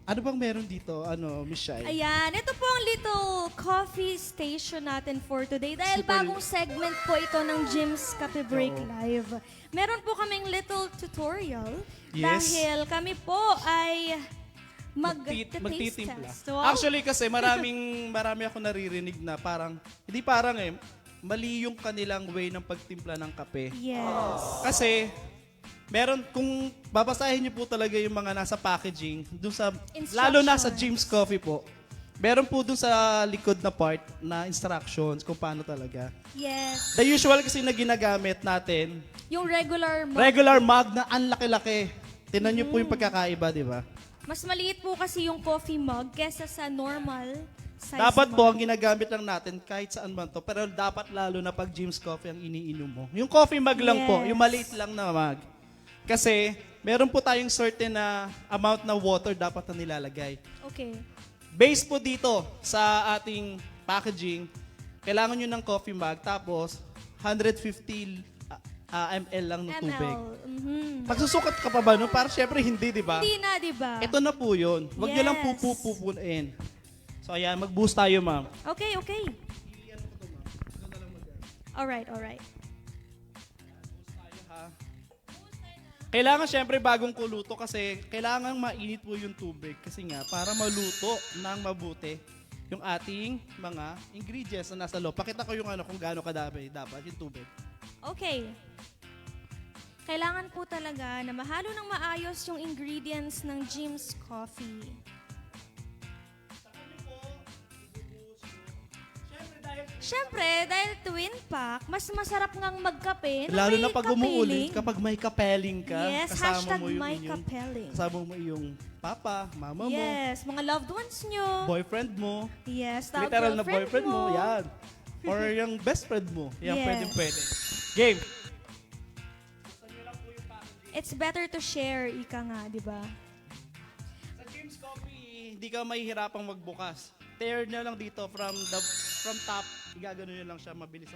Ano bang meron dito, Miss Shai? Ayan, ito po ang little coffee station natin for today. Dahil Super- bagong segment po ito ng Jim's Cafe Break Oo. Live. Meron po kaming little tutorial. Yes. Dahil kami po ay taste Magtitimpla. test. Wow. Actually kasi marami ako naririnig na parang, hindi parang mali yung kanilang way ng pagtimpla ng kape. Yes. Kasi, meron, kung babasahin niyo po talaga yung mga nasa packaging, dun sa, lalo na sa Jim's Coffee po, meron po dun sa likod na part na instructions kung paano talaga. Yes. The usual kasi na ginagamit natin, Yung regular regular mug na ang laki-laki. Tingnan niyo po yung pagkakaiba, di ba? Mas maliit po kasi yung coffee mug kesa sa normal size Dapat mug. po, ang ginagamit lang natin kahit saan man to, pero dapat lalo na pag Jim's Coffee ang iniinom mo. Yung coffee mug lang po, Yes. yung maliit lang na mug. Kasi, meron po tayong certain na amount na water dapat na nilalagay. Okay. Base po dito sa ating packaging, kailangan nyo ng coffee mug, tapos 150 ml lang ng tubig. Mhm. Pagsusukat ka pa ba, no? Para syempre hindi, di ba? Hindi na, di ba? Ito na po yun. Huwag nyo lang Yes. pupupunin. So ayan, mag-boost tayo, ma'am. Okay, okay. Alright, alright. Kailangan syempre bagong kuluto kasi kailangan mainit po yung tubig kasi nga para maluto ng mabuti yung ating mga ingredients na nasa loob. Pakita ko yung kung gaano kadami dapat yung tubig. Okay. Kailangan po talaga na mahalo ng maayos yung ingredients ng Jim's Coffee. Siyempre, dahil twin pack, mas masarap ngang magkape na Lalo may na pag kapeling. umuulit, kapag may kapeling ka, Yes, kasama hashtag mo yung may inyong, kapeling. kasama mo yung papa, mama mo, Yes, mga loved ones nyo. boyfriend mo, Yes, tawag literal na girlfriend boyfriend mo, yan. Or yung best friend mo, yan Yes. pwede. Game. It's better to share, ika nga, di ba? Sa Jim's Coffee, hindi ka mahihirapang magbukas. Tear nyo lang dito from top, igagano nyo lang siya, mabilis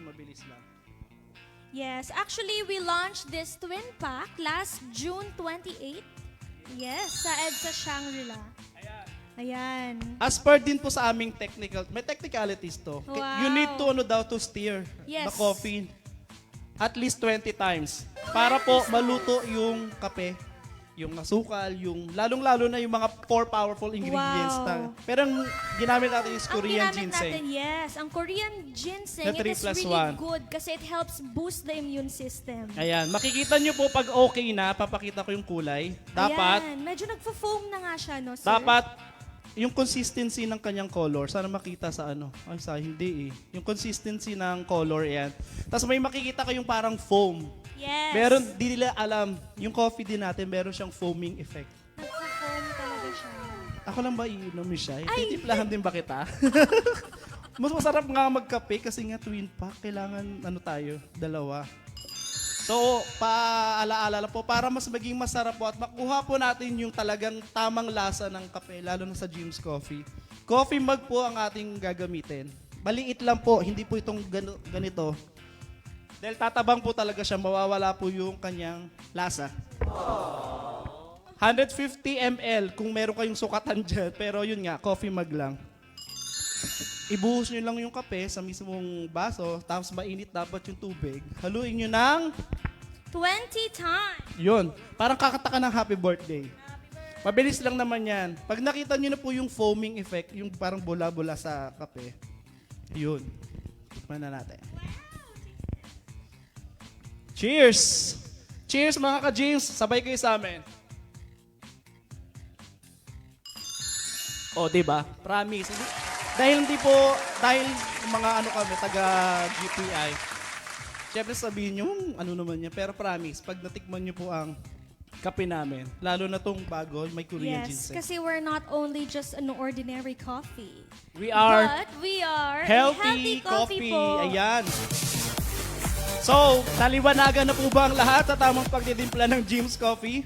lang. Yes, actually, we launched this twin pack last June 28. Yes, sa EDSA Shangri-La. Ayan. As per din po sa aming may technicalities to. Wow. You need to stir the Yes. coffee at least 20 times para po maluto yung kape, yung asukal, yung lalong-lalo na yung mga 4 powerful ingredients. Wow. Pero ang ginamit natin is Ang Korean ginamit ginseng. natin, yes, ang Korean ginseng, Na it 3 is plus really 1. good kasi it helps boost the immune system. Ayan, makikita nyo po pag okay na, papakita ko yung kulay. Dapat, Ayan, medyo nagfo-foam na nga siya, no, sir? dapat yung consistency ng kanyang color, sana makita sa Ay, sa hindi eh. Yung consistency ng color, yan. Tapos may makikita kayong parang foam. Yes. Meron, di nila alam, yung coffee din natin, meron siyang foaming effect. Nagfo-foam talaga siya. Ako lang ba iinom ni Shai? Ay! Titimplahan din ba kita? Mas masarap nga magkape kasi nga twin pack, kailangan tayo, dalawa. So, paalaala po, para mas maging masarap po at makuha po natin yung talagang tamang lasa ng kape, lalo na sa Jim's Coffee. Coffee mug po ang ating gagamitin. Maliit lang po, hindi po itong ganito. Dahil tatabang po talaga siya, mawawala po yung kanyang lasa. 150 ml kung meron kayong sukatan dyan, pero yun nga, coffee mug lang. Ibuhos nyo lang yung kape sa mismong baso, tapos mainit dapat yung tubig. Haluin nyo ng 20 times. yun, parang kakataka ng happy birthday. Mabilis lang naman yan. Pag nakita nyo na po yung foaming effect, yung parang bula-bula sa kape, yun. Tikman na natin. Cheers! Cheers mga ka-James! Sabay kayo sa amin. O, diba? Promise. Dahil yung mga kami, taga GPI, syempre sabihin nyo, ano naman yan, pero promise, pag natikman nyo po ang kape namin, lalo na tong bago, may Korean Yes, ginseng. kasi we're not only just an ordinary coffee. We are But we are a healthy coffee. po. Ayan. So, naliwanagan na po ba ang lahat sa tamang pagtitimpla ng Jim's Coffee?